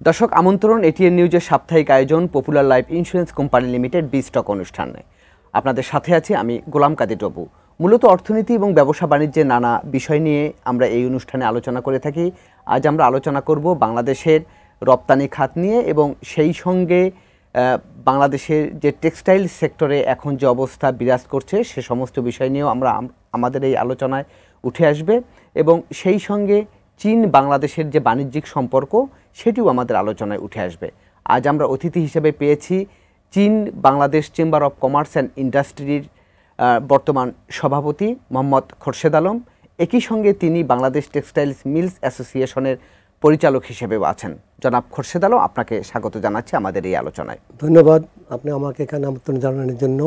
দর্শক আমন্ত্রণ এটিএন নিউজের সাপ্তাহিক আয়োজন popular life insurance company limited B-stock অনুষ্ঠানে। আপনাদের সাথে আছি আমি গোলাম কাদের টপু। মূলত অর্থনীতি এবং ব্যবসা বাণিজ্যের নানা বিষয় নিয়ে আমরা এই অনুষ্ঠানে আলোচনা করে থাকি। আজ আমরা আলোচনা করব বাংলাদেশের রপ্তানি খাত নিয়ে এবং সেই সঙ্গে বাংলাদেশের যে টেক্সটাইল সেক্টরে এখন যে অবস্থা বিরাজ করছে সে সমস্ত বিষয় নিয়েও আমরা আমাদের এই আলোচনায় উঠে আসবে এবং সেই সঙ্গে চীন বাংলাদেশের যে বাণিজ্যিক সম্পর্ক সেটিও আমাদের আলোচনায় উঠে আসবে। আজ আমরা অতিথি হিসেবে পেয়েছি চীন Bangladesh chamber of commerce and ইন্ডাস্ট্রির বর্তমান সভাপতি মোহাম্মদ খোরশেদ আলম। একই সঙ্গে তিনি বাংলাদেশ টেক্সটাইলস মিলস অ্যাসোসিয়েশনের পরিচালক হিসেবেও আছেন। জনাব খোরশেদ আলম, আপনাকে স্বাগত জানাচ্ছি আমাদের এই আলোচনায়। ধন্যবাদ আপনি আমাকে এখানে আমন্ত্রণ জানানোর জন্য।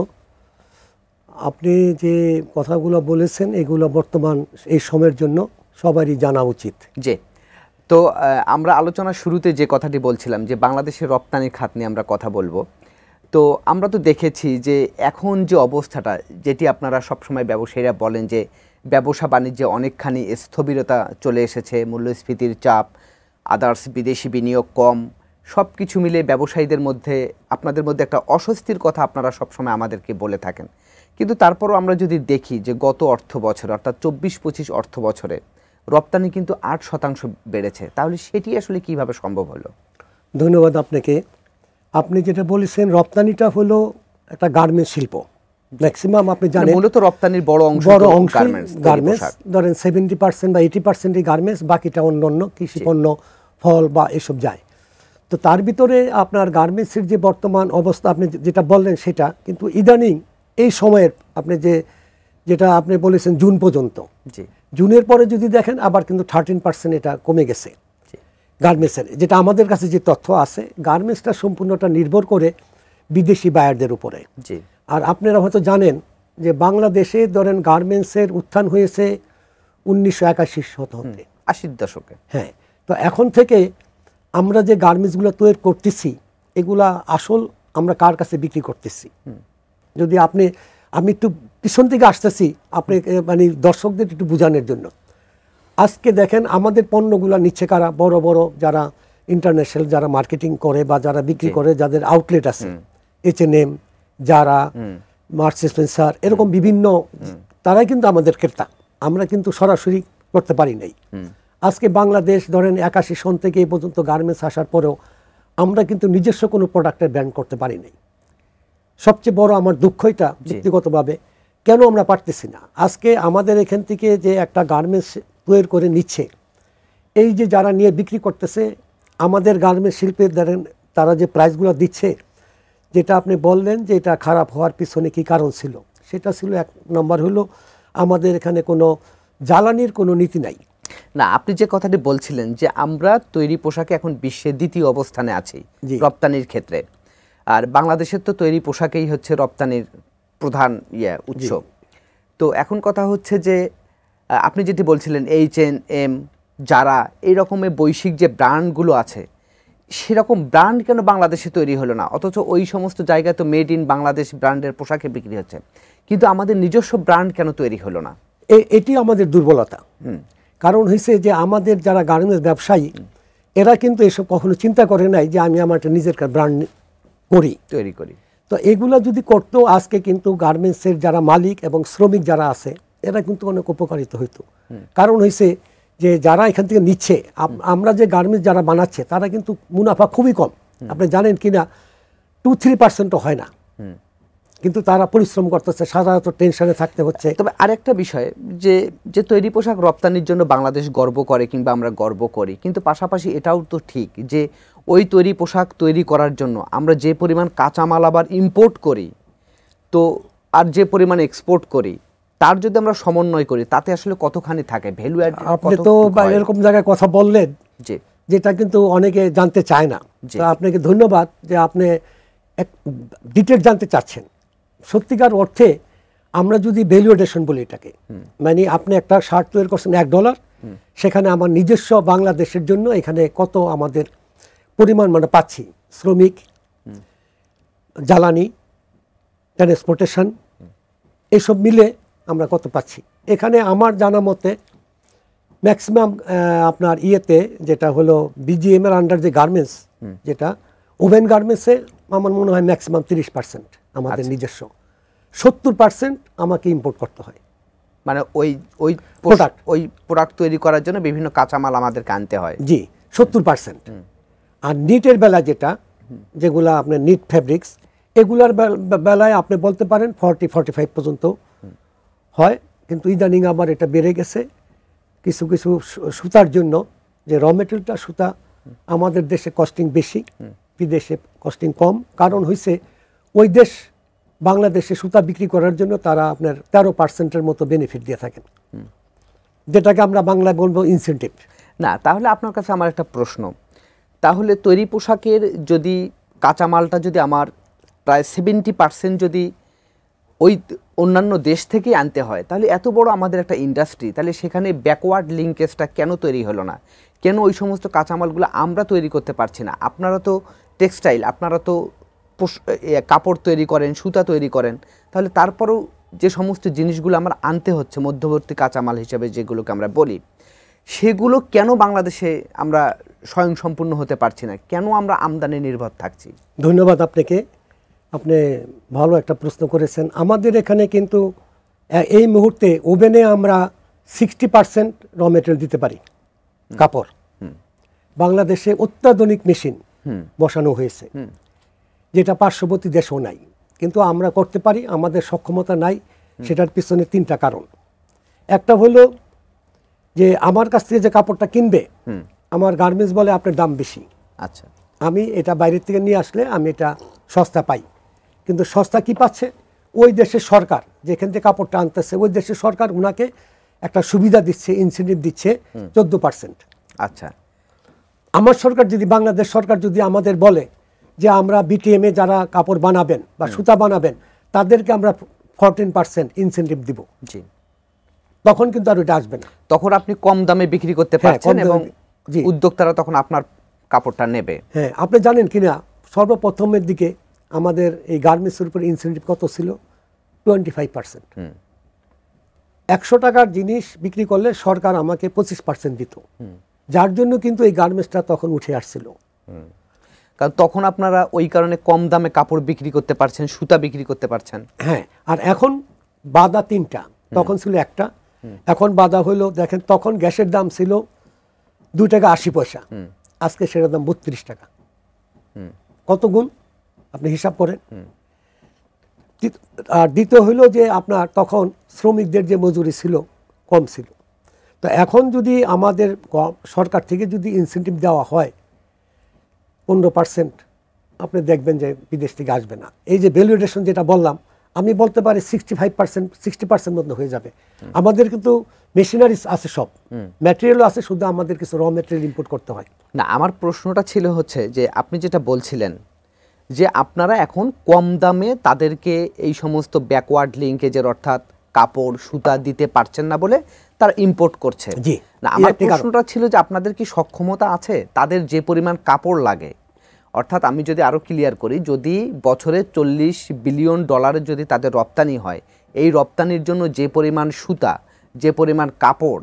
আপনি যে কথাগুলো বলেছেন এগুলো বর্তমান এই সময়ের জন্য সবারই জানা উচিত। জি, তো আমরা আলোচনার শুরুতে যে কথাটি বলছিলাম যে বাংলাদেশের রপ্তানি খাত নিয়ে আমরা কথা বলবো। তো আমরা তো দেখেছি যে এখন যে অবস্থাটা, যেটি আপনারা সবসময় ব্যবসায়ীরা বলেন যে ব্যবসা বাণিজ্যে অনেকখানি স্থবিরতা চলে এসেছে, মূল্যস্ফীতির চাপ, আদার্স বিদেশি বিনিয়োগ কম, সব কিছু মিলে ব্যবসায়ীদের মধ্যে আপনাদের মধ্যে একটা অস্বস্তির কথা আপনারা সবসময় আমাদেরকে বলে থাকেন। কিন্তু তারপরও আমরা যদি দেখি যে গত অর্থ বছর অর্থাৎ 24-25 অর্থ বছরে রপ্তানি কিন্তু 8% বেড়েছে, তাহলে সেটি আসলে কিভাবে সম্ভব হলো? ধন্যবাদ আপনাকে। আপনি যেটা বলেছেন রপ্তানিটা হলো একটা গার্মেন্টস শিল্প। ম্যাক্সিমাম আপনি জানেন মূলত রপ্তানির বড় অংশ গার্মেন্টস, ধরেন 70% বা 80% গার্মেন্টস, বাকিটা অন্য কৃষি পণ্য, ফল বা এসব যায়। তো তার ভিতরে আপনার গার্মেন্টসের যে বর্তমান অবস্থা আপনি যেটা বললেন সেটা কিন্তু ইদানিং এই সময়ের আপনি যেটা আপনি বলেছেন জুন পর্যন্ত, জুনের পরে যদি দেখেন আবার কিন্তু 13% এটা কমে গেছে গার্মেন্টসের। যেটা আমাদের কাছে যে তথ্য আছে, গার্মেন্টসটা সম্পূর্ণটা নির্ভর করে বিদেশি বায়ারদের উপরে। আর আপনারা হয়তো জানেন যে বাংলাদেশে ধরেন গার্মেন্টসের উত্থান হয়েছে 1981 শতকে, 80-র দশকে। হ্যাঁ, তো এখন থেকে আমরা যে গার্মেন্টসগুলো তৈরি করতেছি এগুলা আসল আমরা কার কাছে বিক্রি করতেছি। যদি আমি একটু পিছন থেকে আসতেছি আপনি মানে দর্শকদের একটু বোঝানোর জন্য। আজকে দেখেন আমাদের পণ্যগুলো নিচ্ছে কারা, বড় বড় যারা ইন্টারন্যাশনাল যারা মার্কেটিং করে বা যারা বিক্রি করে, যাদের আউটলেট আছে, H&M, যারা মার্কস স্পেন্সার, এরকম বিভিন্ন, তারাই কিন্তু আমাদের ক্রেতা। আমরা কিন্তু সরাসরি করতে পারি নাই। আজকে বাংলাদেশ ধরেন 81 সন থেকে এই পর্যন্ত গার্মেন্টস আসার পরেও আমরা কিন্তু নিজস্ব কোনো প্রোডাক্টের ব্র্যান্ড করতে পারি নাই। সবচেয়ে বড় আমার দুঃখ এটা ব্যক্তিগতভাবে, কেন আমরা পারতেছি না। আজকে আমাদের এখান থেকে যে একটা গার্মেন্টস তৈরি করে নিচ্ছে, এই যে যারা নিয়ে বিক্রি করতেছে, আমাদের গার্মেন্টস শিল্পের ধরেন তারা যে প্রাইসগুলো দিচ্ছে, যেটা আপনি বললেন যে এটা খারাপ হওয়ার পিছনে কি কারণ ছিল, সেটা ছিল এক নম্বর হলো আমাদের এখানে কোনো জ্বালানির কোনো নীতি নাই। না, আপনি যে কথাটি বলছিলেন যে আমরা তৈরি পোশাকে এখন বিশ্বের দ্বিতীয় অবস্থানে আছি রপ্তানির ক্ষেত্রে, আর বাংলাদেশের তো তৈরি পোশাকেই হচ্ছে রপ্তানির প্রধান উৎস। তো এখন কথা হচ্ছে যে আপনি যেটি বলছিলেন H&M, যারা এই রকমের বৈশ্বিক যে ব্র্যান্ডগুলো আছে, সেরকম ব্র্যান্ড কেন বাংলাদেশে তৈরি হলো না? অথচ ওই সমস্ত জায়গায় তো মেড ইন বাংলাদেশ ব্র্যান্ডের পোশাকে বিক্রি হচ্ছে, কিন্তু আমাদের নিজস্ব ব্র্যান্ড কেন তৈরি হলো না? এটি আমাদের দুর্বলতা। কারণ হয়েছে যে আমাদের যারা গার্মেন্টস ব্যবসায়ী এরা কিন্তু এসব কখনো চিন্তা করে নাই যে আমি আমার একটা নিজের ব্র্যান্ড তৈরি করি। তো এগুলো যদি করতো আজকে কিন্তু গার্মেন্টসের যারা মালিক এবং শ্রমিক যারা আছে এরা কিন্তু অনেক উপকারিত হইতো। কারণ হয়েছে যে যারা এখান থেকে নিচ্ছে, আমরা যে গার্মেন্টস যারা বানাচ্ছে তারা কিন্তু মুনাফা খুবই কম। আপনি জানেন কিনা 2-3% হয় না, কিন্তু তারা পরিশ্রম করতেছে, সাধারণত টেনশনে থাকতে হচ্ছে। তবে আরেকটা বিষয় যে তৈরি পোশাক রপ্তানির জন্য বাংলাদেশ গর্ব করে কিংবা আমরা গর্ব করি, কিন্তু পাশাপাশি এটাও তো ঠিক যে ওই তৈরি পোশাক তৈরি করার জন্য আমরা যে পরিমাণ কাঁচামাল আবার ইম্পোর্ট করি, তো আর যে পরিমাণ এক্সপোর্ট করি, তার যদি আমরা সমন্বয় করি তাতে আসলে কতখানি থাকে ভ্যালু অ্যাড। আপনি তো এরকম জায়গায় কথা বললেন যেটা কিন্তু অনেকে জানতে চায় না। তো আপনাকে ধন্যবাদ যে আপনি ডিটেইলস জানতে চাচ্ছেন। সত্যিকার অর্থে আমরা যদি ভ্যালু এডিশন বলি এটাকে, মানে আপনি একটা শার্ট তৈরি করছেন $1, সেখানে আমার নিজস্ব বাংলাদেশের জন্য এখানে কত আমাদের পরিমাণ মানে পাচ্ছি, শ্রমিক, জ্বালানি, ট্রান্সপোর্টেশন, এসব মিলে আমরা কত পাচ্ছি। এখানে আমার জানা মতে ম্যাক্সিমাম আপনার ইয়েতে যেটা হলো বিজিএম এর আন্ডার যে গার্মেন্টস, যেটা ওভেন গার্মেন্টসে আমার মনে হয় ম্যাক্সিমাম 30% আমাদের নিজস্ব, 70% আমাকে ইম্পোর্ট করতে হয়। মানে ওই ওই Product. ওই প্রোডাক্ট তৈরি করার জন্য বিভিন্ন কাঁচামাল আমাদেরকে আনতে হয়। জি 70%। আর নিটের বেলা যেগুলা আপনার নিট ফ্যাব্রিক্স, এগুলার বেলায় আপনি বলতে পারেন 40-45 পর্যন্ত হয়, কিন্তু ইদানিং আবার এটা বেড়ে গেছে কিছু কিছু সুতার জন্য, যে র মেটেরিয়ালটা সুতা আমাদের দেশে কস্টিং বেশি, বিদেশে কস্টিং কম। কারণ হইছে ওই দেশ বাংলাদেশে সুতা বিক্রি করার জন্য তারা আপনার 13%-এর মতো বেনিফিট দিয়ে থাকেন, যেটাকে আমরা বাংলায় বলবো ইনসেনটিভ। না, তাহলে আপনার কাছে আমার একটা প্রশ্ন, তাহলে তৈরি পোশাকের যদি কাঁচামালটা যদি আমার প্রায় 70% যদি ওই অন্যান্য দেশ থেকেই আনতে হয়, তাহলে এত বড় আমাদের একটা ইন্ডাস্ট্রি, তাহলে সেখানে ব্যাকওয়ার্ড লিঙ্কেজটা কেন তৈরি হলো না? কেন ওই সমস্ত কাঁচামালগুলো আমরা তৈরি করতে পারছি না? আপনারা তো টেক্সটাইল, আপনারা তো কাপড় তৈরি করেন, সুতা তৈরি করেন, তাহলে তারপরেও যে সমস্ত জিনিসগুলো আমরা আনতে হচ্ছে মধ্যবর্তী কাঁচামাল হিসেবে যেগুলোকে আমরা বলি, সেগুলো কেন বাংলাদেশে আমরা স্বয়ংসম্পূর্ণ হতে পারছি না? কেন আমরা আমদানি নির্ভর থাকছি? ধন্যবাদ আপনাকে, আপনি ভালো একটা প্রশ্ন করেছেন। আমাদের এখানে কিন্তু এই মুহূর্তে ওভেনে আমরা 60% র মেটেরিয়াল দিতে পারি কাপড়। বাংলাদেশে অত্যাধুনিক মেশিন বসানো হয়েছে, যেটা পার্শ্ববর্তী দেশও নাই, কিন্তু আমরা করতে পারি, আমাদের সক্ষমতা নাই। সেটার পিছনে 3টা কারণ। একটা হলো যে আমার কাছ থেকে যে কাপড়টা কিনবে, আমার গার্মেন্টস বলে আপনার দাম বেশি। আচ্ছা, আমি এটা বাইরের থেকে নিয়ে আসলে আমি এটা সস্তা পাই, কিন্তু সস্তা কি পাচ্ছে? ওই দেশের সরকার যেখান থেকে কাপড়টা আনতেছে, ওই দেশের সরকার ওনাকে একটা সুবিধা দিচ্ছে, ইনসেন্টিভ দিচ্ছে 14%। আচ্ছা, আমার সরকার যদি, বাংলাদেশ সরকার যদি আমাদের বলে যে আমরা বিটিএম এ যারা কাপড় বানাবেন বা সুতা বানাবেন তাদেরকে আমরা 14% ইনসেন্টিভ দিব, জি, তখন কিন্তু আর ওইটা আসবে না। তখন আপনি কম দামে বিক্রি করতে হ্যাঁ, পারছেন কম দামে, এবং জি। উদ্যোক্তারা তখন আপনার কাপড়টা নেবে। হ্যাঁ, আপনি জানেন কিনা সর্বপ্রথমের দিকে আমাদের এই গার্মেন্টসের উপর ইনসেন্টিভ কত ছিল? 25%। 100 টাকার জিনিস বিক্রি করলে সরকার আমাকে 25% দিত, যার জন্য কিন্তু এই গার্মেন্টসটা তখন উঠে আসছিল। কারণ তখন আপনারা ওই কারণে কম দামে কাপড় বিক্রি করতে পারছেন, সুতা বিক্রি করতে পারছেন। হ্যাঁ, আর এখন বাধা 3টা, তখন ছিল একটা, এখন বাধা হলো, দেখেন তখন গ্যাসের দাম ছিল 2 টাকা 80 পয়সা, আজকে সেটার দাম 32 টাকা। কত গুণ আপনি হিসাব করেন। আর দ্বিতীয় হইল যে আপনার তখন শ্রমিকদের যে মজুরি ছিল কম ছিল, তো এখন যদি আমাদের সরকার থেকে যদি ইনসেন্টিভ দেওয়া হয় 15%, আপনি দেখবেন যে বিদেশ থেকে আসবে না। এই যে ভ্যালুয়েশন যেটা বললাম, আমি বলতে পারি 65%, 60% মতো হয়ে যাবে। আমাদের কিন্তু মেশিনারিজ আছে, সব ম্যাটেরিয়ালও আছে, শুধু আমাদের কিছু র ম্যাটেরিয়াল ইম্পোর্ট করতে হয়। না, আমার প্রশ্নটা ছিল হচ্ছে যে আপনি যেটা বলছিলেন যে আপনারা এখন কম দামে তাদেরকে এই সমস্ত ব্যাকওয়ার্ড লিঙ্কেজের অর্থাৎ কাপড় সুতা দিতে পারছেন না বলে তারা ইম্পোর্ট করছে। জি, না, আমার প্রশ্নটা ছিল যে আপনাদের কি সক্ষমতা আছে তাদের যে পরিমাণ কাপড় লাগে? অর্থাৎ আমি যদি আরো ক্লিয়ার করি, যদি বছরে $40 বিলিয়ন যদি তাদের রপ্তানি হয়, এই রপ্তানির জন্য যে পরিমাণ সুতা, যে পরিমাণ কাপড়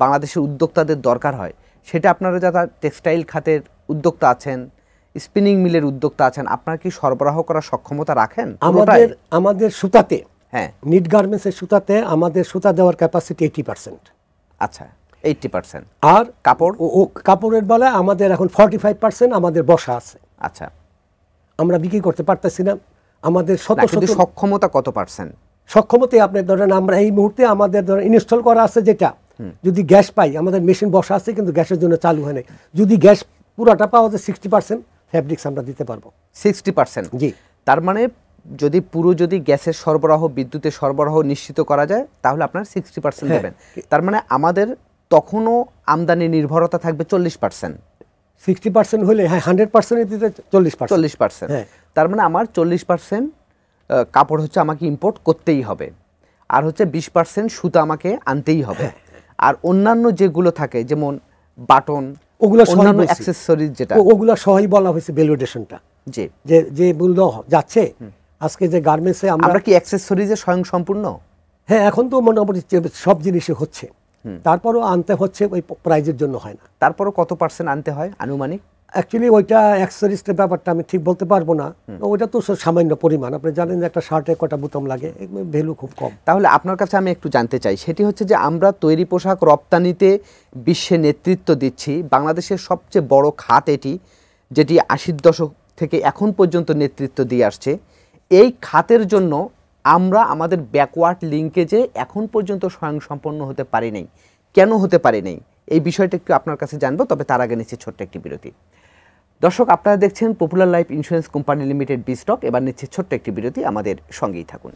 বাংলাদেশের উদ্যোক্তাদের দরকার হয়, সেটা আপনারা যারা টেক্সটাইল খাতের উদ্যোক্তা আছেন, স্পিনিং মিলের উদ্যোক্তা আছেন, আপনারা কি সরবরাহ করার সক্ষমতা রাখেন? আমাদের সুতাতে, হ্যাঁ, নিট গার্মেন্টসের সুতাতে আমাদের সুতা দেওয়ার ক্যাপাসিটি 80%। আচ্ছা, 80%। আর কাপড়, ও কাপড়ের বেলায় আমাদের এখন 45% আমাদের বসা আছে। আচ্ছা, আমরা বিক্রি করতে পারতেছি না। আমাদের সক্ষমতা কত পার্সেন্ট? সক্ষমতায় আপনি ধরেন, আমরা এই মুহূর্তে আমাদের ধরেন ইনস্টল করা আছে, যেটা যদি গ্যাস পাই, আমাদের মেশিন বসা আছে কিন্তু গ্যাসের জন্য চালু হয় নাই, যদি গ্যাস পুরাটা পাওয়া যায় 60% ফ্যাব্রিক্স আমরা দিতে পারবো। 60%? জি। তার মানে যদি গ্যাসের সরবরাহ, বিদ্যুতের সরবরাহ নিশ্চিত করা যায়, তাহলে আপনার 60% দেবেন। তার মানে আমাদের তখনও আমদানি নির্ভরতা থাকবে 40%। 60% হলে, হ্যাঁ, 100% দিতে 40%। তার মানে আমার 40% কাপড় হচ্ছে আমাকে ইম্পোর্ট করতেই হবে, আর হচ্ছে 20% সুতা আমাকে আনতেই হবে। আর অন্যান্য যেগুলো থাকে যেমন বাটন, ওগুলো অন্যান্য অ্যাকসেসরিজ, যেটা ওগুলো সহই বলা হয়েছে ভ্যালুয়েশনটা, যে মূল্য যাচ্ছে আজকে যে গার্মেন্টসে আমরা কি অ্যাকসেসরিজে স্বয়ংসম্পূর্ণ? হ্যাঁ, এখন তো মোটামুটি সব জিনিসই হচ্ছে। তারপরও আনতে হচ্ছে ওই প্রাইজের জন্য হয় না। তারপরও কত পার্সেন্ট আনতে হয় আনুমানিক? অ্যাকচুয়ালি ওইটা অ্যাক্সেসরিজের ব্যাপারটা আমি ঠিক বলতে পারবো না, ওইটা তো সামান্য পরিমাণ। আপনি জানেন যে একটা শার্টে কটা বুতাম লাগে, ভ্যালু খুব কম। তাহলে আপনার কাছে আমি একটু জানতে চাই, সেটি হচ্ছে যে আমরা তৈরি পোশাক রপ্তানিতে বিশ্বে নেতৃত্ব দিচ্ছি, বাংলাদেশের সবচেয়ে বড় খাত এটি, যেটি 80-র দশক থেকে এখন পর্যন্ত নেতৃত্ব দিয়ে আসছে। এই খাতের জন্য আমরা আমাদের ব্যাকওয়ার্ড লিঙ্কেজে এখন পর্যন্ত স্বয়ংসম্পন্ন হতে পারি নাই। কেন হতে পারি নাই এই বিষয়টা একটু আপনার কাছে জানবো, তবে তার আগে নিচ্ছি ছোট্ট একটি বিরতি। দর্শক, আপনারা দেখছেন popular life insurance company limited B stock. এবার নিচ্ছে ছোট্ট একটি বিরতি, আমাদের সঙ্গেই থাকুন।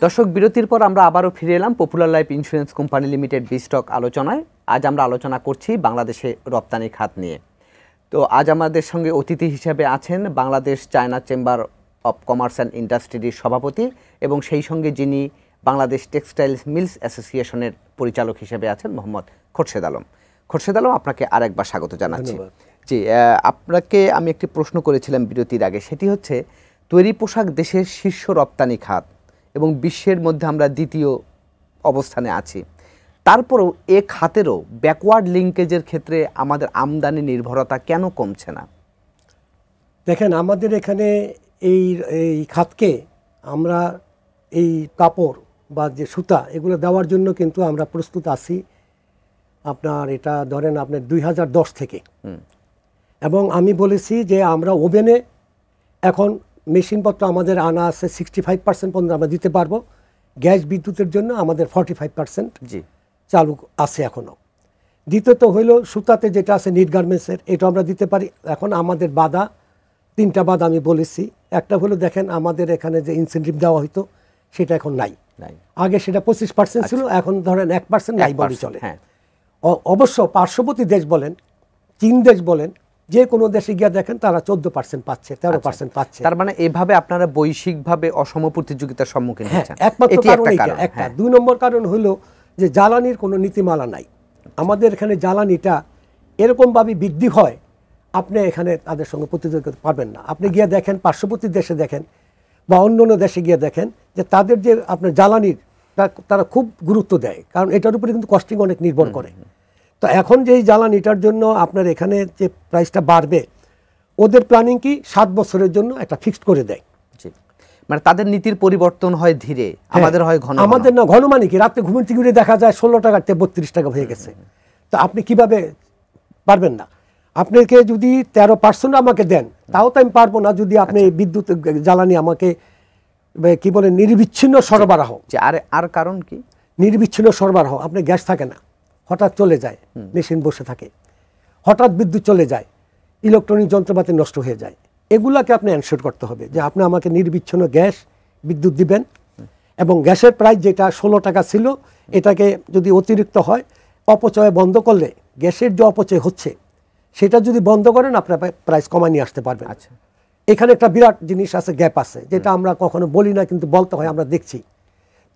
দর্শক, বিরতির পর আমরা আবারও ফিরে এলাম popular life insurance company limited B stock আলোচনায়। আজ আমরা আলোচনা করছি বাংলাদেশে রপ্তানি খাত নিয়ে। তো আজ আমাদের সঙ্গে অতিথি হিসেবে আছেন Bangladesh China chamber of commerce and ইন্ডাস্ট্রির সভাপতি এবং সেই সঙ্গে যিনি বাংলাদেশ টেক্সটাইলস মিলস অ্যাসোসিয়েশনের পরিচালক হিসেবে আছেন মোহাম্মদ খোরশেদ আলম। খোরশেদ আলম, আপনাকে আরেকবার স্বাগত জানাচ্ছি। জি, আপনাকে আমি একটি প্রশ্ন করেছিলাম বিরতির আগে, সেটি হচ্ছে তৈরি পোশাক দেশের শীর্ষ রপ্তানি খাত এবং বিশ্বের মধ্যে আমরা দ্বিতীয় অবস্থানে আছি। তারপরেও এ খাতেরও ব্যাকওয়ার্ড লিঙ্কেজের ক্ষেত্রে আমাদের আমদানি নির্ভরতা কেন কমছে না? দেখেন, আমাদের এখানে এই এই খাতকে আমরা এই কাপড় বা যে সুতা এগুলো দেওয়ার জন্য কিন্তু আমরা প্রস্তুত আছি। আপনার এটা ধরেন আপনার 2010 থেকে, এবং আমি বলেছি যে আমরা ওভেনে এখন মেশিনপত্র আমাদের আনা আছে 65% পর্যন্ত আমরা দিতে পারবো। গ্যাস বিদ্যুতের জন্য আমাদের 45% জি চালু আছে এখনও। দ্বিতীয়ত হইল সুতাতে যেটা আছে নিট গার্মেন্টসের, এটা আমরা দিতে পারি। এখন আমাদের বাধা 3টা বাধা আমি বলেছি। একটা হলো দেখেন আমাদের এখানে যে ইনসেন্টিভ দেওয়া হইতো সেটা এখন নাই। আগে সেটা 25% ছিল, এখন ধরেন 1% নাই বলে চলে। অবশ্য পার্শ্ববর্তী দেশ বলেন, চীন দেশ বলেন, যে কোনো দেশে গিয়ে দেখেন তারা 14% পাচ্ছে, 13% পাচ্ছে। তার মানে এভাবে আপনারা বৈশ্বিকভাবে অসম প্রতিযোগিতার সম্মুখীন হচ্ছেন। একমাত্র কারণ একটা। 2 নম্বর কারণ হলো যে জ্বালানির কোনো নীতিমালা নাই। আমাদের এখানে জ্বালানিটা এরকমভাবে বৃদ্ধি হয়, আপনি এখানে তাদের সঙ্গে প্রতিযোগিতা করতে পারবেন না। আপনি গিয়ে দেখেন পার্শ্ববর্তী দেশে দেখেন বা অন্য অন্য দেশে গিয়ে দেখেন যে তাদের যে আপনার জ্বালানির তারা খুব গুরুত্ব দেয়, কারণ এটার উপরে কিন্তু কস্টিং অনেক নির্ভর করে। তো এখন যে জ্বালানিটার জন্য আপনার এখানে যে প্রাইসটা বাড়বে, ওদের প্ল্যানিং কি 7 বছরের জন্য একটা ফিক্সড করে দেয়। মানে তাদের নীতির পরিবর্তন হয় ধীরে, আমাদের হয় ঘন। আমাদের না ঘন, মানে কি রাতে ঘুমন্ত ঘুরে দেখা যায় 16 টাকার থেকে 32 টাকা হয়ে গেছে। তো আপনি কিভাবে পারবেন না? আপনাকে যদি 13% আমাকে দেন তাও তো আমি পারবো না, যদি আপনি বিদ্যুৎ জ্বালানি আমাকে কি বলে নির্বিচ্ছিন্ন সরবরাহ। আর কারণ কি? নির্বিচ্ছিন্ন সরবরাহ। আপনি গ্যাস থাকে না, হঠাৎ চলে যায়, মেশিন বসে থাকে, হঠাৎ বিদ্যুৎ চলে যায়, ইলেকট্রনিক যন্ত্রপাতি নষ্ট হয়ে যায়। এগুলাকে আপনি এনশিওর করতে হবে যে আপনি আমাকে নির্বিচ্ছিন্ন গ্যাস বিদ্যুৎ দিবেন, এবং গ্যাসের প্রাইস যেটা 16 টাকা ছিল এটাকে যদি অতিরিক্ত হয়, অপচয় বন্ধ করলে গ্যাসের যে অপচয় হচ্ছে সেটা যদি বন্ধ করেন আপনার প্রাইস কমায় নিয়ে আসতে পারবেন। আচ্ছা, এখানে একটা বিরাট জিনিস আছে, গ্যাপ আছে, যেটা আমরা কখনো বলি না কিন্তু বলতে হয়, আমরা দেখছি।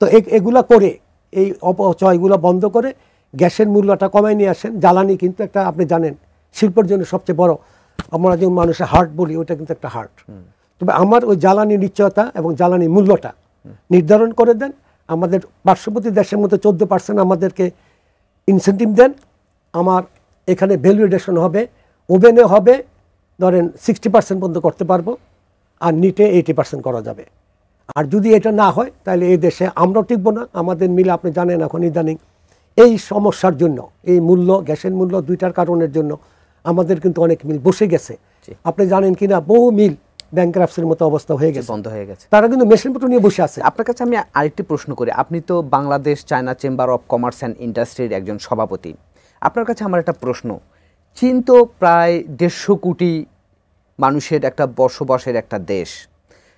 তো এগুলা করে এই অপচয়গুলো বন্ধ করে গ্যাসের মূল্যটা কমায় নিয়ে আসেন। জ্বালানি কিন্তু একটা, আপনি জানেন, শিল্পের জন্য সবচেয়ে বড়, আমরা যে মানুষের হার্ট বলি ওইটা কিন্তু একটা হার্ট। তবে আমার ওই জ্বালানি নিশ্চয়তা এবং জ্বালানি মূল্যটা নির্ধারণ করে দেন। আমাদের পার্শ্ববর্তী দেশের মধ্যে 14% আমাদেরকে ইনসেন্টিভ দেন। আমার এখানে ভ্যালুয়েশন হবে, ওভেনে হবে ধরেন 60% পর্যন্ত করতে পারবো, আর নিটে 80% করা যাবে। আর যদি এটা না হয় তাহলে এই দেশে আমরাও টিকবো না। আমাদের মিল আপনি জানেন এখন ইদানিং এই সমস্যার জন্য, এই মূল্য, গ্যাসের মূল্য, 2টার কারণের জন্য আমাদের কিন্তু অনেক মিল বসে গেছে। আপনি জানেন কিনা, বহু মিল ব্যাংক্রাফটসির মতো অবস্থা হয়ে গেছে, বন্ধ হয়ে গেছে। তারা কিন্তু মেশিনপত্র নিয়ে বসে আছে। আপনার কাছে আমি আরেকটি প্রশ্ন করি, আপনি তো Bangladesh China chamber of commerce and ইন্ডাস্ট্রির একজন সভাপতি। আপনার কাছে আমার একটা প্রশ্ন, চীন তো প্রায় 150 কোটি মানুষের একটা বসবাসের একটা দেশ,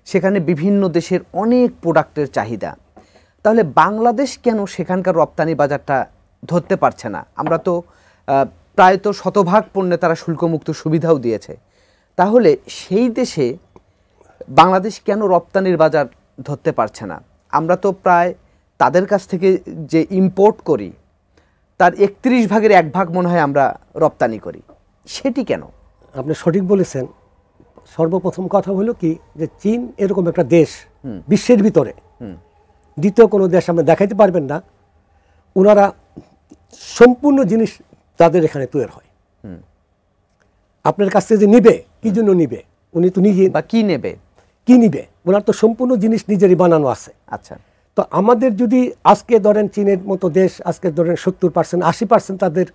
সেখানে বিভিন্ন দেশের অনেক প্রোডাক্টের চাহিদা। তাহলে বাংলাদেশ কেন সেখানকার রপ্তানি বাজারটা ধরতে পারছে না? আমরা তো প্রায় তো শতভাগ পণ্যে তারা শুল্কমুক্ত সুবিধাও দিয়েছে। তাহলে সেই দেশে বাংলাদেশ কেন রপ্তানির বাজার ধরতে পারছে না? আমরা তো প্রায় তাদের কাছ থেকে যে ইম্পোর্ট করি তার 31 ভাগের 1 ভাগ মনে হয় আমরা রপ্তানি করি, সেটি কেন? আপনি সঠিক বলেছেন। সর্বপ্রথম কথা হলো কি, যে চীন এরকম একটা দেশ বিশ্বের ভিতরে দ্বিতীয় কোনো দেশ আমরা দেখাইতে পারবেন না, ওনারা সম্পূর্ণ জিনিস তাদের এখানে তৈরি হয়। আপনার কাছ থেকে যে নিবে, কি জন্য নিবে? উনি তো নিজে বা কি নেবে, কি নিবে, ওনার তো সম্পূর্ণ জিনিস নিজেরই বানানো আছে। আচ্ছা, তো আমাদের যদি আজকে ধরেন চীনের মতো দেশ, আজকে ধরেন 70% 80% তাদের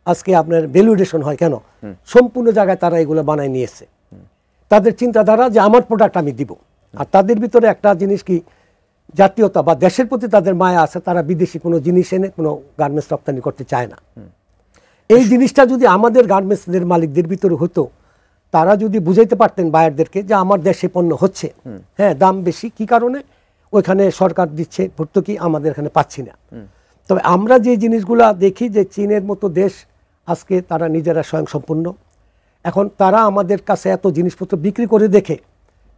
আজকে আপনার ভ্যালুয়েশন হয় কেন? সম্পূর্ণ জায়গায় তারা এগুলো বানায় নিয়েছে। তাদের চিন্তাধারা যে আমার প্রোডাক্ট আমি দিব। আর তাদের ভিতরে একটা জিনিস কি, জাতীয়তা বা দেশের প্রতি তাদের মায়া আছে, তারা বিদেশি কোনো জিনিস এনে কোনো গার্মেন্টস রপ্তানি করতে চায় না। এই জিনিসটা যদি আমাদের গার্মেন্টসদের মালিকদের ভিতরে হতো, তারা যদি বুঝাইতে পারতেন বায়ারদেরকে যে আমার দেশে পণ্য হচ্ছে, হ্যাঁ দাম বেশি, কি কারণে? ওইখানে সরকার দিচ্ছে ভর্তুকি, আমাদের এখানে পাচ্ছি না। তবে আমরা যে জিনিসগুলা দেখি যে চীনের মতো দেশ আজকে তারা নিজেরা স্বয়ংসম্পূর্ণ। এখন তারা আমাদের কাছে এত জিনিসপত্র বিক্রি করে দেখে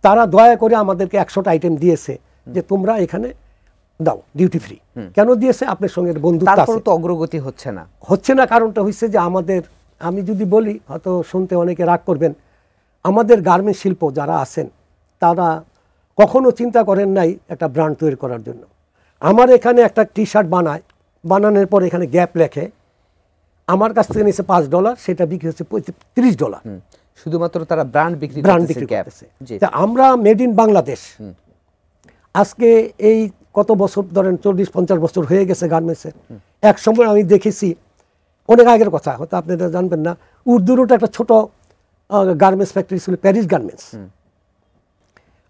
তারা দয়া করে আমাদেরকে 100টা আইটেম দিয়েছে যে তোমরা এখানে দাও ডিউটি ফ্রি। কেন দিয়েছে? আপনার সঙ্গে বন্ধুত্ব আছে। তারপর তো অগ্রগতি হচ্ছে না। হচ্ছে না কারণটা হচ্ছে যে আমাদের, আমি যদি বলি হয়তো শুনতে অনেকে রাগ করবেন, আমাদের গার্মেন্টস শিল্প যারা আছেন তারা কখনো চিন্তা করেন নাই একটা ব্র্যান্ড তৈরি করার জন্য। আমার এখানে একটা টি শার্ট বানানোর পর এখানে গ্যাপ লেখে, আমার কাছ থেকে নিয়েছে $5, সেটা বিক্রি হচ্ছে $30। শুধুমাত্র তারা ব্র্যান্ড বিক্রি করতেছে। তা আমরা মেড ইন বাংলাদেশ, আজকে এই কত বছর ধরেন 40-50 বছর হয়ে গেছে গার্মেন্টসের। এক সময় আমি দেখেছি, অনেক আগের কথা, হয়তো আপনারা জানবেন না, উর্দু রোডে একটা ছোট গার্মেন্টস ফ্যাক্টরি ছিল, প্যারিস গার্মেন্টস।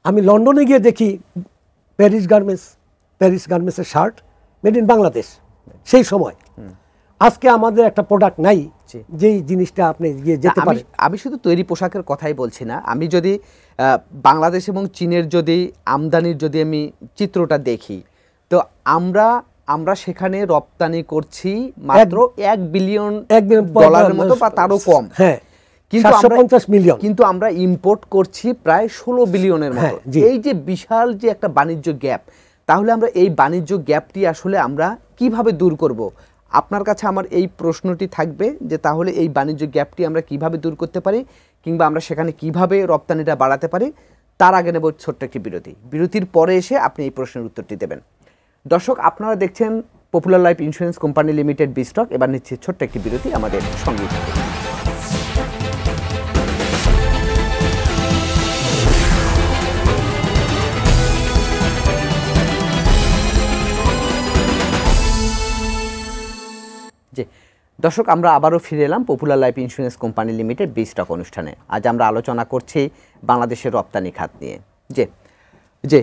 আমি লন্ডনে গিয়ে দেখি প্যারিস গার্মেন্টসের শার্ট মেড ইন বাংলাদেশ সেই সময়। আজকে আমাদের একটা প্রোডাক্ট নাই যেই জিনিসটা আপনি গিয়ে যেতে পারেন। আমি শুধু তৈরি পোশাকের কথাই বলছি না, আমি যদি বাংলাদেশ এবং চীনের যদি আমদানির যদি আমি চিত্রটা দেখি, তো আমরা সেখানে রপ্তানি করছি মাত্র $1 বিলিয়ন মতো বা তারও কম। হ্যাঁ, কিন্তু আমরা ইম্পোর্ট করছি প্রায় 16 বিলিয়নের মতো। এই যে বিশাল যে একটা বাণিজ্য গ্যাপ, তাহলে আমরা এই বাণিজ্য গ্যাপটি আসলে আমরা কিভাবে দূর করব? আপনার কাছে আমার এই প্রশ্নটি থাকবে যে তাহলে এই বাণিজ্য গ্যাপটি আমরা কিভাবে দূর করতে পারি, কিংবা আমরা সেখানে কিভাবে রপ্তানিটা বাড়াতে পারি। তার আগে নেব ছোট্ট একটি বিরতির পরে এসে আপনি এই প্রশ্নের উত্তরটি দেবেন। দর্শক, আপনারা দেখছেন popular life insurance company limited বিস্টক। এবার নিচ্ছি ছোট্ট একটি বিরতি, আমাদের সঙ্গে থাকুন। জি দর্শক, আমরা আবারও ফিরে এলাম popular life insurance company limited বিস্টক অনুষ্ঠানে। আজ আমরা আলোচনা করছি বাংলাদেশের রপ্তানি খাত নিয়ে। যে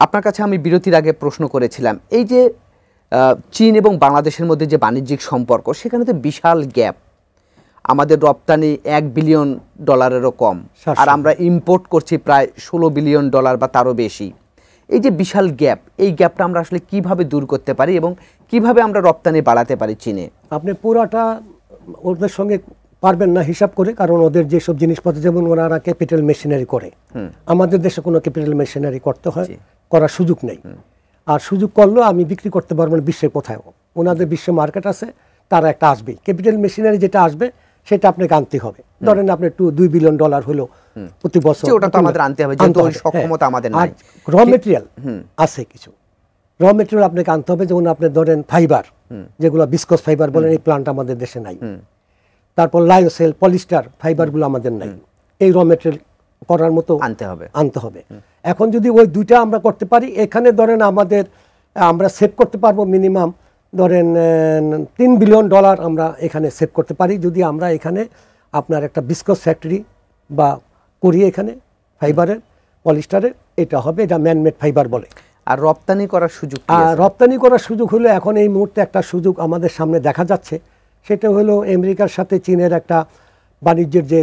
আপনার কাছে আমি বিরতির আগে প্রশ্ন করেছিলাম, এই যে চীন এবং বাংলাদেশের মধ্যে যে বাণিজ্যিক সম্পর্ক, সেখানে তো বিশাল গ্যাপ। আমাদের রপ্তানি $1 বিলিয়ন কম, আর আমরা ইম্পোর্ট করছি প্রায় $16 বিলিয়ন বা তারও বেশি। এই যে বিশাল গ্যাপ, এই গ্যাপটা আমরা আসলে কিভাবে দূর করতে পারি এবং কিভাবে আমরা রপ্তানি বাড়াতে পারি চীনে? আপনি পুরাটা ওদের সঙ্গে পারবেন না হিসাব করে, কারণ ওদের যেসব জিনিসপত্র, যেমন ওনারা ক্যাপিটাল মেশিনারি করে, আমাদের দেশে কোনো ক্যাপিটাল মেশিনারি করতে হয়, করার সুযোগ নেই। আর সুযোগ করলেও আমি বিক্রি করতে পারবো না বিশ্বের কোথাও। ওনাদের বিশ্বে মার্কেট আছে, তারা একটা আসবে ক্যাপিটাল মেশিনারি, যেটা আসবে সেটা আপনাকে আনতে হবে। ধরেন আপনার $2 বিলিয়ন হলো প্রতি বছর, ওটা তো আমাদের আনতে হবে, যেহেতু ওই সক্ষমতা আমাদের নাই। র মেটেরিয়াল আছে কিছু, র মেটেরিয়াল আপনাকে আনতে হবে। যেমন আপনি ধরেন ফাইবার, যেগুলো বিস্কস ফাইবার বলেন, এই প্লান্ট আমাদের দেশে নাই। তারপর লায়োসেল, পলিস্টার ফাইবারগুলো আমাদের নাই। এই র মেটেরিয়াল করার মতো আনতে হবে। এখন যদি ওই দুইটা আমরা করতে পারি, এখানে ধরেন আমরা সেভ করতে পারবো মিনিমাম ধরেন $3 বিলিয়ন আমরা এখানে সেভ করতে পারি, যদি আমরা এখানে আপনার একটা বিস্কস ফ্যাক্টরি বা করি এখানে ফাইবারের, পলিস্টারের। এটা হবে, এটা ম্যানমেড ফাইবার বলে। আর রপ্তানি করার সুযোগ, রপ্তানি করার সুযোগ হলো এখন এই মুহূর্তে একটা সুযোগ আমাদের সামনে দেখা যাচ্ছে, সেটা হলো আমেরিকার সাথে চীনের একটা বাণিজ্যের যে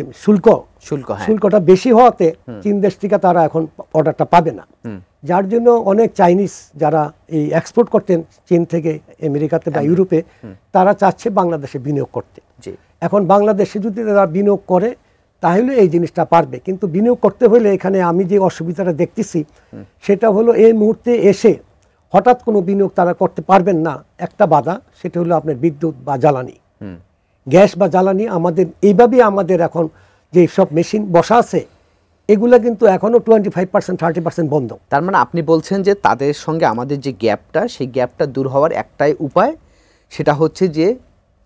শুল্কটা বেশি হওয়াতে চীন দেশ থেকে তারা এখন অর্ডারটা পাবে না, যার জন্য অনেক চাইনিজ যারা এই এক্সপোর্ট করতেন চীন থেকে আমেরিকাতে বা ইউরোপে, তারা চাচ্ছে বাংলাদেশে বিনিয়োগ করতে। এখন বাংলাদেশে যদি তারা বিনিয়োগ করে তাহলে এই জিনিসটা পারবে, কিন্তু বিনিয়োগ করতে হলে এখানে আমি যে অসুবিধাটা দেখতেছি সেটা হলো এই মুহূর্তে এসে হঠাৎ কোনো বিনিয়োগ তারা করতে পারবেন না, একটা বাধা, সেটা হলো আপনার বিদ্যুৎ বা জ্বালানি, গ্যাস বা জ্বালানি। আমাদের এইভাবেই আমাদের এখন যে সব মেশিন বসা আছে এগুলা কিন্তু এখনো 25% 30% বন্ধ। তার মানে আপনি বলছেন যে তাদের সঙ্গে আমাদের যে গ্যাপটা, সেই গ্যাপটা দূর হওয়ার একটাই উপায়, সেটা হচ্ছে যে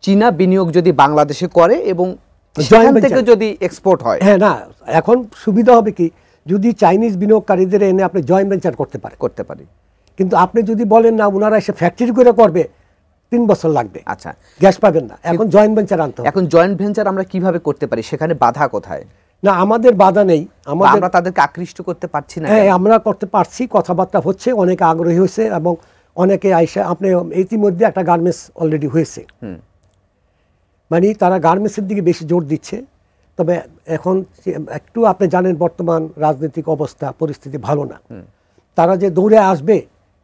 চীনা বিনিয়োগ যদি বাংলাদেশে করে এবং সেখান থেকে যদি এক্সপোর্ট হয়। হ্যাঁ, না এখন সুবিধা হবে কি, যদি চাইনিজ বিনিয়োগকারীদের এনে আপনি জয়েন্ট ভেঞ্চার করতে পারি, কিন্তু আপনি যদি বলেন না ওনারা এসে ফ্যাক্টরি করে করবে, 3 বছর লাগবে, আচ্ছা, গ্যাস পাবেন না। এখন জয়েন্ট ভেঞ্চার আনতে হবে। এখন জয়েন্ট ভেঞ্চার আমরা কিভাবে করতে পারি, সেখানে বাধা কোথায়? না, আমাদের বাধা নেই, আমরা তাদেরকে আকৃষ্ট করতে পারছি না। হ্যাঁ, আমরা করতে পারছি, কথাবার্তা হচ্ছে, অনেকে আগ্রহী হয়েছে এবং অনেকে আইসা, আপনি ইতিমধ্যে একটা গার্মেন্টস অলরেডি হয়েছে, মানে তারা গার্মেন্টসের দিকে বেশি জোর দিচ্ছে। তবে এখন একটু আপনি জানেন বর্তমান রাজনৈতিক অবস্থা পরিস্থিতি ভালো না, তারা যে দৌড়ে আসবে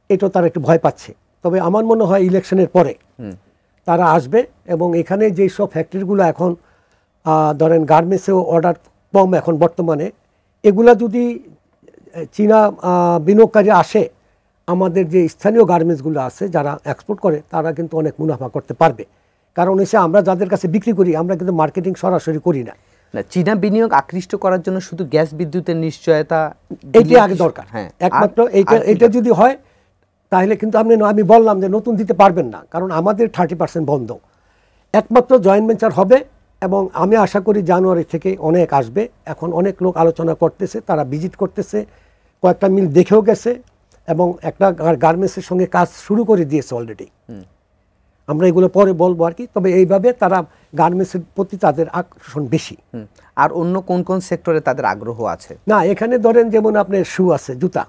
এটা তারা একটু ভয় পাচ্ছে। তবে আমার মনে হয় ইলেকশনের পরে তারা আসবে এবং এখানে যেই সব ফ্যাক্টরিগুলো এখন ধরেন গার্মেন্টসেও অর্ডার কম এখন বর্তমানে, এগুলা যদি চীনা বিনিয়োগকারী আসে, আমাদের যে স্থানীয় গার্মেন্টসগুলো আছে যারা এক্সপোর্ট করে তারা কিন্তু অনেক মুনাফা করতে পারবে। কারণ এসে আমরা যাদের কাছে বিক্রি করি আমরা কিন্তু মার্কেটিং সরাসরি করি না। চীনা বিনিয়োগ আকৃষ্ট করার জন্য শুধু গ্যাস বিদ্যুতের নিশ্চয়তা এইটা আগে দরকার। হ্যাঁ, একমাত্র এইটা যদি হয় তাহলে কিন্তু আমি বললাম যে নতুন দিতে পারবেন না, কারণ আমাদের 30% বন্ধ। একমাত্র জয়েন্ট ভেঞ্চার হবে এবং আমি আশা করি জানুয়ারি থেকে অনেক আসবে। এখন অনেক লোক আলোচনা করতেছে, তারা ভিজিট করতেছে, কয়েকটা মিল দেখেও গেছে এবং একটা গার্মেন্টসের সঙ্গে কাজ শুরু করে দিয়েছে অলরেডি। আমরা এগুলো পরে বলবো আর কি। তবে এইভাবে তারা গার্মেন্টসের প্রতি তাদের আকর্ষণ বেশি। আর অন্য কোন কোন সেক্টরে তাদের আগ্রহ আছে? না, এখানে ধরেন যেমন আপনার শু আছে, জুতা,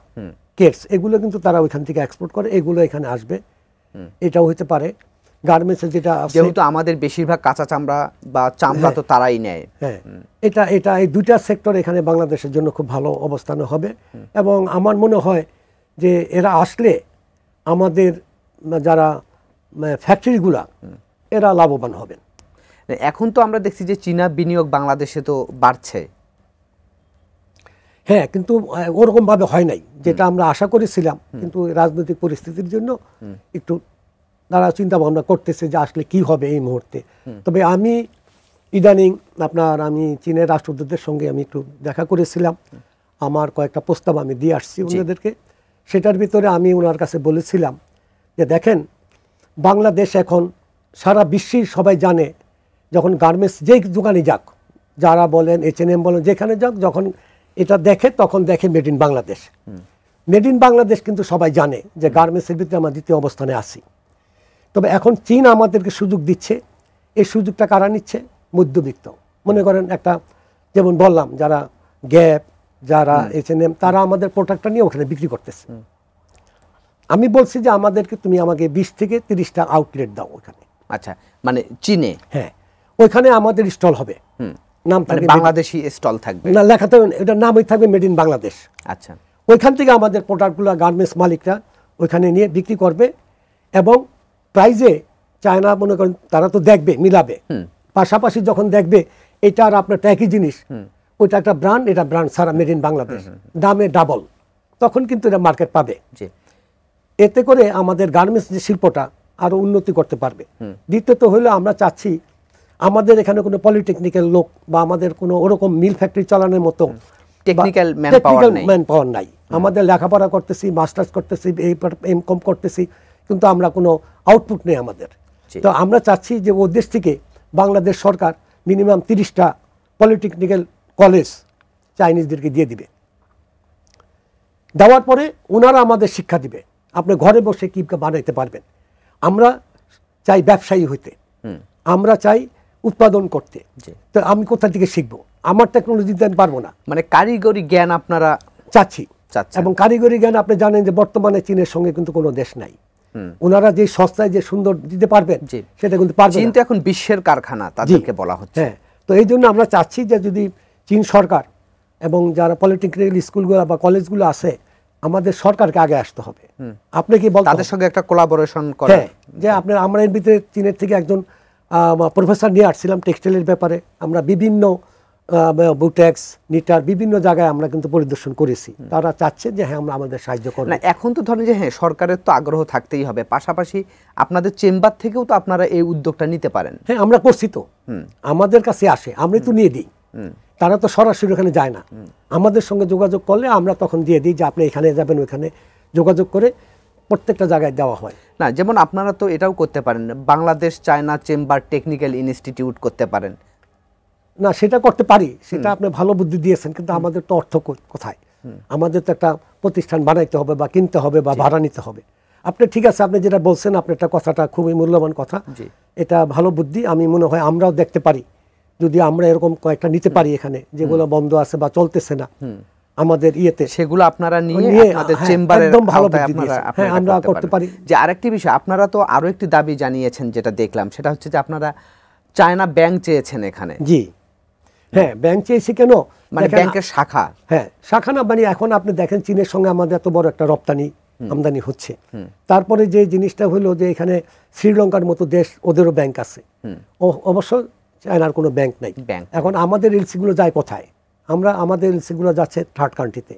কেটস, এগুলো কিন্তু তারা ওইখান থেকে এক্সপোর্ট করে, এগুলো এখানে আসবে, এটাও হতে পারে। গার্মেন্টসের যেটা যেহেতু আমাদের বেশিরভাগ কাঁচা চামড়া বা চামড়া তো তারাই নেয়, হ্যাঁ, এটা এই দুইটা সেক্টর এখানে বাংলাদেশের জন্য খুব ভালো অবস্থানে হবে। এবং আমার মনে হয় যে এরা আসলে আমাদের যারা ফ্যাক্টরিগুলা এরা লাভবান হবেন। এখন তো আমরা দেখছি যে চীনা বিনিয়োগ বাংলাদেশে তো বাড়ছে। হ্যাঁ, কিন্তু ওরকম ভাবে হয় নাই যেটা আমরা আশা করেছিলাম, কিন্তু রাজনৈতিক পরিস্থিতির জন্য একটু তারা চিন্তা ভাবনা করতেছে যে আসলে কি হবে এই মুহূর্তে। তবে আমি ইদানিং আমি চীনের রাষ্ট্রদূতদের সঙ্গে আমি একটু দেখা করেছিলাম, আমার কয়েকটা প্রস্তাব আমি দিয়ে আসছি ওনাদেরকে। সেটার ভিতরে আমি ওনার কাছে বলেছিলাম যে দেখেন, বাংলাদেশ এখন সারা বিশ্বের সবাই জানে, যখন গার্মেন্টস যেই দোকানে যাক, যারা বলেন H&M বলেন, যেখানে যাক, যখন এটা দেখে তখন দেখে made in Bangladesh. Made in Bangladesh কিন্তু সবাই জানে যে গার্মেন্টসের ভিতরে আমরা দ্বিতীয় অবস্থানে আছি। তবে এখন চীন আমাদেরকে সুযোগ দিচ্ছে, এই সুযোগটা কারা নিচ্ছে? মধ্যবিত্ত। মনে করেন একটা, যেমন বললাম, যারা গ্যাপ, যারা H&M, তারা আমাদের প্রোডাক্টটা নিয়ে ওখানে বিক্রি করতেছে। আমি বলছি যে তুমি আমাকে 20 থেকে 30টা আউটলেট দাও ওখানে। আচ্ছা, মানে চীনে? হ্যাঁ, ওইখানে আমাদের স্টল হবে, নাম থাকবে বাংলাদেশি স্টল থাকবে না, লেখা থাকবে, এটার নামই থাকবে মেড ইন বাংলাদেশ। আচ্ছা, ওইখান থেকে আমাদের প্রোডাক্টগুলো গার্মেন্টস মালিকরা ওইখানে নিয়ে বিক্রি করবে এবং প্রাইজে চায়না, মনে করেন তারা তো দেখবে, মিলাবে, পাশাপাশি যখন দেখবে এটা আর আপনার একই জিনিস, ওইটা একটা ব্র্যান্ড, এটা brand Sara made in Bangladesh, দামে ডাবল, তখন কিন্তু এটা মার্কেট পাবে। এতে করে আমাদের গার্মেন্টস যে শিল্পটা আরো উন্নতি করতে পারবে। দ্বিতীয়ত হলো, আমরা চাচ্ছি আমাদের এখানে কোনো পলিটেকনিক্যাল লোক বা আমাদের কোনো ওরকম মিল ফ্যাক্টরি চালানোর মতো টেকনিক্যাল ম্যান পাওয়ার নাই। আমাদের লেখাপড়া করতেছি, মাস্টার্স করতেছি, এমকম করতেছি, কিন্তু আমরা কোনো আউটপুট নেই আমাদের। তো আমরা চাচ্ছি যে ও দেশ থেকে বাংলাদেশ সরকার মিনিমাম 30টা পলিটেকনিক্যাল কলেজ চাইনিজদেরকে দিয়ে দিবে। দেওয়ার পরে ওনারা আমাদের শিক্ষা দিবে, আপনি ঘরে বসে কি বানাইতে পারবেন। আমরা চাই ব্যবসায়ী হইতে, আমরা চাই উৎপাদন করতে। তো আমি কোথা থেকে শিখবো? আমার টেকনোলজি দিতে পারবো না, মানে কারিগরি জ্ঞান আপনারা চাচ্ছি। এবং কারিগরি জ্ঞান আপনি জানেন যে বর্তমানে চীনের সঙ্গে কিন্তু কোনো দেশ নাই। ওনারা যে সস্তায় যে সুন্দর দিতে পারবেন সেটা কিন্তু পারবেন। চীন তো এখন বিশ্বের কারখানা, তাদেরকে বলা হচ্ছে। হ্যাঁ, তো এই জন্য আমরা চাচ্ছি যে যদি চীন সরকার এবং যারা পলিটেকনিক্যাল স্কুলগুলো বা কলেজগুলো আছে, আমাদের সরকারকে আগে আসতে হবে। আপনি কি বলতে, তাদের সঙ্গে একটা কোলাবোরেশন করে, যে আপনার, আমরা এর ভিতরে চীনের থেকে একজন প্রফেসর নিয়ে আসছিলাম টেক্সটাইলের ব্যাপারে। আমরা বিভিন্ন বুটেক্স, নিটার বিভিন্ন জায়গায় আমরা কিন্তু পরিদর্শন করেছি। তারা চাচ্ছে যে হ্যাঁ আমরা আমাদের সাহায্য করব। না এখন তো ধরেন যে হ্যাঁ সরকারের তো আগ্রহ থাকতেই হবে, পাশাপাশি আপনাদের চেম্বার থেকেও তো আপনারা এই উদ্যোগটা নিতে পারেন। হ্যাঁ আমরা করছি তো, আমাদের কাছে আসে, আমরা তো নিয়ে দিই। তারা তো সরাসরি ওখানে যায় না, আমাদের সঙ্গে যোগাযোগ করলে আমরা তখন দিয়ে দিই যে আপনি এখানে যাবেন, ওইখানে যোগাযোগ করে প্রত্যেকটা জায়গায় দেওয়া হয়। না যেমন আপনারা তো এটাও করতে পারেন, Bangladesh China chamber technical institute করতে পারেন। না সেটা করতে পারি, সেটা আপনি ভালো বুদ্ধি দিয়েছেন, কিন্তু আমাদের তো অর্থ কোথায়? আমাদের তো একটা প্রতিষ্ঠান বানাইতে হবে বা কিনতে হবে বা ভাড়া নিতে হবে। আপনি ঠিক আছে, আপনি যেটা বলছেন আপনি একটা কথাটা খুবই মূল্যবান কথা, এটা ভালো বুদ্ধি। আমি মনে হয় আমরাও দেখতে পারি যদি আমরা এরকম কয়েকটা নিতে পারি এখানে, যেগুলো বন্ধ আছে বা চলতেছে না আমাদের ইয়েতে, সেগুলো আপনারা নিয়ে আপনাদের চেম্বারের একদম ভালো বুদ্ধি দিয়েছেন। হ্যাঁ আমরা করতে পারি। যে আরেকটি বিষয় আপনারা তো আরো একটি দাবি জানিয়েছেন যেটা দেখলাম, সেটা হচ্ছে যে আপনারা চায়না ব্যাংক চেয়েছেন এখানে। জি হ্যাঁ, ব্যাংক চেয়েছি কেন, মানে ব্যাংকের শাখা। হ্যাঁ শাখা না, মানে এখন আপনি দেখেন চীনের সঙ্গে আমাদের এত বড় একটা রপ্তানি আমদানি হচ্ছে, তারপরে যে জিনিসটা হলো যে এখানে শ্রীলঙ্কার মতো দেশ, ওদেরও ব্যাংক আছে, অবশ্য চায়নার কোনো ব্যাংক নাই। এখন আমাদের এলসিগুলো যায় কোথায়? আমাদের এলসিগুলো যাচ্ছে থার্ড কান্ট্রিতে,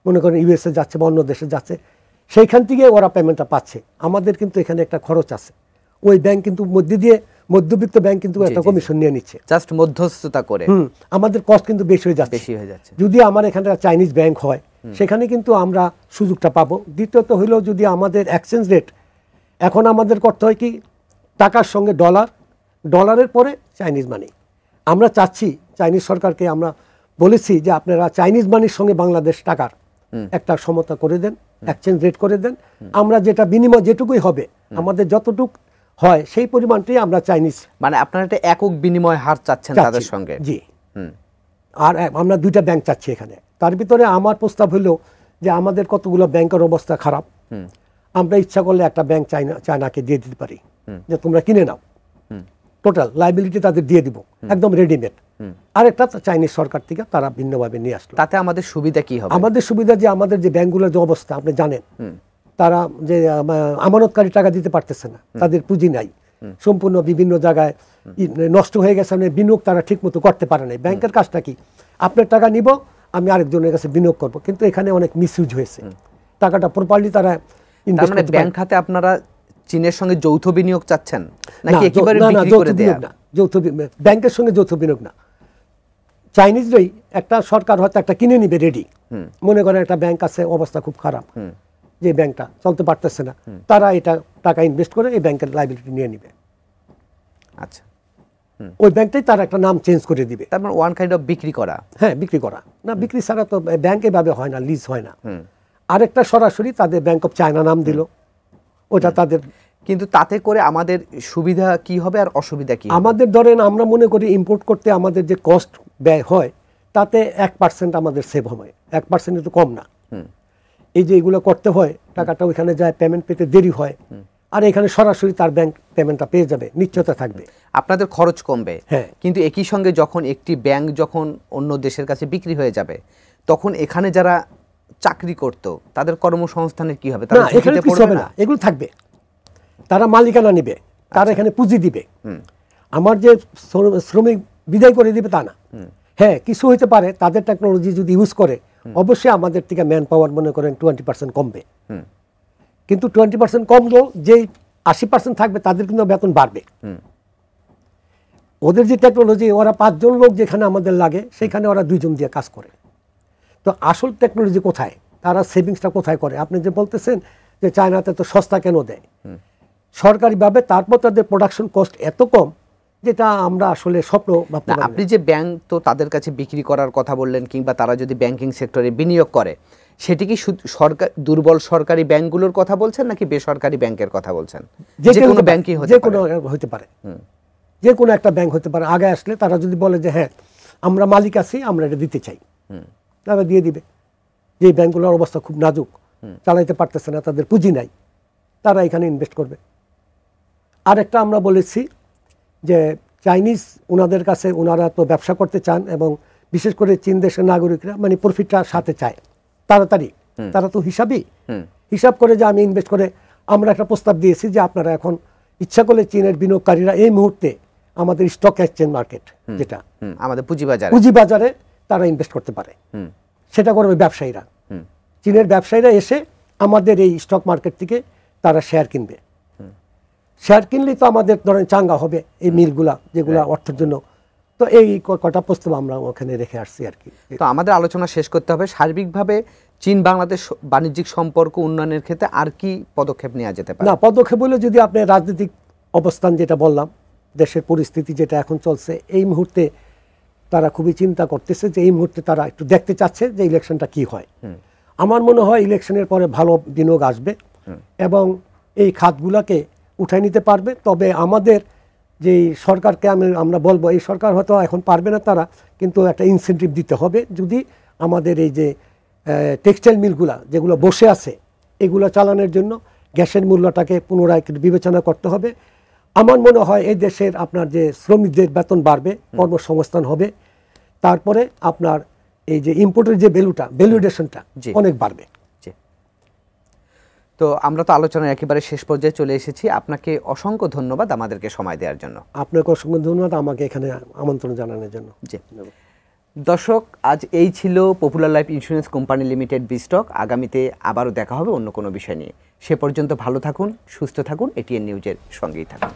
মনে করেন ইউএসএ যাচ্ছে বা অন্য দেশে যাচ্ছে, সেইখান থেকে ওরা পেমেন্টটা পাচ্ছে। আমাদের কিন্তু এখানে একটা খরচ আছে, ওই ব্যাংক কিন্তু মধ্যবিত্ত ব্যাংক কিন্তু একটা কমিশন নিয়ে নিচ্ছে, জাস্ট মধ্যস্থতা করে। আমাদের কস্ট কিন্তু বেশি হয়ে যাচ্ছে। যদি আমার এখানে চাইনিজ ব্যাংক হয় সেখানে কিন্তু আমরা সুযোগটা পাবো। দ্বিতীয়ত হইলেও যদি আমাদের এক্সচেঞ্জ রেট, এখন আমাদের করতে হয় কি, টাকার সঙ্গে ডলারের পরে চাইনিজ মানি। আমরা চাচ্ছি চাইনিজ সরকারকে আমরা বলেছি যে আপনারা চাইনিজ মানির সঙ্গে বাংলাদেশ টাকার একটা সমতা করে দেন, এক্সচেঞ্জ রেট করে দেন। আমরা যেটা বিনিময় যেটুকুই হবে, আমাদের যতটুক হয় সেই পরিমাণটাই আমরা চাইনিজ, মানে আপনারা একটা একক বিনিময় হার চাচ্ছেন তাদের সঙ্গে। জি আর আমরা দুইটা ব্যাংক চাচ্ছি এখানে। তার ভিতরে আমার প্রস্তাব হলো যে আমাদের কতগুলো ব্যাংকের অবস্থা খারাপ, আমরা ইচ্ছা করলে একটা ব্যাংক চায়নাকে দিয়ে দিতে পারি যে তোমরা কিনে নাও, টোটাল লাইবিলিটি তাদের দিয়ে দিব একদম রেডিমেড। আরেকটা চাইনিজ সরকার থেকে তারা ভিন্নভাবে নিয়ে আসলো। তাতে আমাদের সুবিধা কি হবে? আমাদের সুবিধা যে আমাদের যে ব্যাংকগুলোর যে অবস্থা আপনি জানেন, তারা যে আমানতকারী টাকা দিতে পারতেছে না, তাদের পুঁজি নাই, সম্পূর্ণ বিভিন্ন জায়গায় নষ্ট হয়ে গেছে, মানে বিনিয়োগ তারা ঠিক মতো করতে পারে নাই। ব্যাংকের কাজটা কি, আপনার টাকা নিব, আমি আরেকজনের কাছে বিনিয়োগ করব, কিন্তু এখানে অনেক মিসইউজ হয়েছে, টাকাটা প্রপারলি তারা ইনভেস্ট করতে পারে। ব্যাংক খাতে আপনারা চীনের সঙ্গে যৌথ বিনিয়োগ চাচ্ছেন নাকি একেবারে বিক্রি করে দেয়া? না, যৌথ ব্যাংকের সঙ্গে যৌথ বিনিয়োগ না। চাইনিজরাই একটা সরকার হয়তো একটা কিনে নিবে রেডি, মনে করেন একটা ব্যাংক আছে অবস্থা খুব খারাপ, যে ব্যাংকটা চলতে পারতেছে না, তারা এটা টাকা ইনভেস্ট করে এই ব্যাংকের লাইবিলিটি নিয়ে নিবে। আচ্ছা, ওই ব্যাংকটাই তার একটা নাম চেঞ্জ করে দিবে। তার মানে ওয়ান কাইন্ড অফ বিক্রি করা। হ্যাঁ বিক্রি করা, না বিক্রি ছাড়া তো ব্যাংক এভাবে হয় না, লিজ হয় না। আরেকটা সরাসরি তাদের ব্যাংক অফ চায়না নাম দিল, ওটা তাদের। কিন্তু তাতে করে আমাদের সুবিধা কি হবে আর অসুবিধা কি? আমাদের ধরেন আমরা মনে করি ইম্পোর্ট করতে আমাদের যে কস্ট ব্যয় হয় তাতে 1% আমাদের সেভ হয়, 1% একটু কম না। এই যে এগুলো করতে হয়, টাকাটা ওইখানে যায়, পেমেন্ট পেতে দেরি হয়, আর এখানে সরাসরি তার ব্যাংক পেমেন্টটা পেয়ে যাবে, নিশ্চয়তা থাকবে, আপনাদের খরচ কমবে। হ্যাঁ, কিন্তু একই সঙ্গে যখন একটি ব্যাংক যখন অন্য দেশের কাছে বিক্রি হয়ে যাবে, তখন এখানে যারা চাকরি করত তাদের কর্মসংস্থানের কি হবে? তারা এখানে কিছু হবে না, এগুলো থাকবে, তারা মালিকানা নিবে, তারা এখানে পুঁজি দিবে। আমার যে শ্রমিক বিদায় করে দিবে তা না। হ্যাঁ কিছু হইতে পারে, তাদের টেকনোলজি যদি ইউজ করে অবশ্যই আমাদের থেকে ম্যান পাওয়ার মনে করেন 20% কমবে, কিন্তু 20% কমলেও যেই 80% থাকবে তাদের কিন্তু বেতন বাড়বে। ওদের যে টেকনোলজি, ওরা 5 জন লোক যেখানে আমাদের লাগে সেখানে ওরা 2 জন দিয়ে কাজ করে। তো আসল টেকনোলজি কোথায়, তারা সেভিংসটা কোথায় করে? আপনি যে বলতেছেন যে চায়নাতে তো সস্তা কেন দেয় সরকারিভাবে, তারপর তাদের প্রোডাকশন কস্ট এত কম যেটা আমরা আসলে স্বপ্ন ভাবতে পারি না। আপনি যে ব্যাংক তো তাদের কাছে বিক্রি করার কথা বললেন, কিংবা তারা যদি ব্যাংকিং সেক্টরে বিনিয়োগ করে, সেটি কি সরকার দুর্বল সরকারি ব্যাংকগুলোর কথা বলছেন নাকি বেসরকারি ব্যাংকের কথা বলছেন? যে কোনো ব্যাংকই হতে পারে, যে কোনো হতে পারে, যে কোনো একটা ব্যাংক হতে পারে। আগে আসলে তারা যদি বলে যে হ্যাঁ আমরা মালিক আছি, আমরা এটা দিতে চাই, তারা দিয়ে দিবে। যে ব্যাংকগুলোর অবস্থা খুব নাজুক, চালাইতে পারতেছে না, তাদের পুঁজি নাই, তারা এখানে ইনভেস্ট করবে। আরেকটা আমরা বলেছি যে চাইনিজ ওনাদের কাছে, ওনারা তো ব্যবসা করতে চান এবং বিশেষ করে চীন দেশের নাগরিকরা মানে প্রফিটটা সাথে চায় তাড়াতাড়ি, তারা তো হিসাব করে যে আমি ইনভেস্ট করে। আমরা একটা প্রস্তাব দিয়েছি যে আপনারা এখন ইচ্ছা করলে চীনের বিনিয়োগকারীরা এই মুহূর্তে আমাদের স্টক এক্সচেঞ্জ মার্কেট যেটা আমাদের পুঁজিবাজার পুঁজিবাজারে তারা ইনভেস্ট করতে পারে, সেটা করবে ব্যবসায়ীরা। চীনের ব্যবসায়ীরা এসে আমাদের এই স্টক মার্কেট থেকে তারা শেয়ার কিনবে। শেয়ার কিনলেই তো আমাদের ধরেন চাঙ্গা হবে এই মিলগুলা, যেগুলা অর্থের জন্য। তো এই কটা প্রস্তাব আমরা ওখানে রেখে আসছি আর কি। তো আমাদের আলোচনা শেষ করতে হবে। সার্বিকভাবে চীন বাংলাদেশ বাণিজ্যিক সম্পর্ক উন্নয়নের ক্ষেত্রে আর কি পদক্ষেপ নেওয়া যেতে পারে? না, পদক্ষেপ হলে যদি আপনি রাজনৈতিক অবস্থান যেটা বললাম, দেশের পরিস্থিতি যেটা এখন চলছে, এই মুহূর্তে তারা খুবই চিন্তা করতেছে যে এই মুহূর্তে তারা একটু দেখতে চাচ্ছে যে ইলেকশনটা কি হয়। আমার মনে হয় ইলেকশনের পরে ভালো বিনিয়োগ আসবে এবং এই খাতগুলোকে উঠাই নিতে পারবে। তবে আমাদের যে সরকারকে আমরা বলবো, এই সরকার হয়তো এখন পারবে না তারা, কিন্তু একটা ইনসেন্টিভ দিতে হবে। যদি আমাদের এই যে টেক্সটাইল মিলগুলা যেগুলো বসে আছে, এগুলো চালানোর জন্য গ্যাসের মূল্যটাকে পুনরায় বিবেচনা করতে হবে। আমার মনে হয় এই দেশের আপনার যে শ্রমিকদের বেতন বাড়বে, কর্মসংস্থান হবে, তারপরে আপনার এই যে ইম্পোর্টের যে ভ্যালুয়েশনটা অনেক বাড়বে। তো আমরা তো আলোচনার একেবারে শেষ পর্যায়ে চলে এসেছি। আপনাকে অসংখ্য ধন্যবাদ আমাদেরকে সময় দেওয়ার জন্য। আপনাকে অসংখ্য ধন্যবাদ আমাকে এখানে আমন্ত্রণ জানানোর জন্য। জি দর্শক, আজ এই ছিল popular life insurance company limited বিস্টক। আগামীতে আবারও দেখা হবে অন্য কোনো বিষয় নিয়ে। সে পর্যন্ত ভালো থাকুন, সুস্থ থাকুন, এটিএন নিউজের সঙ্গেই থাকুন।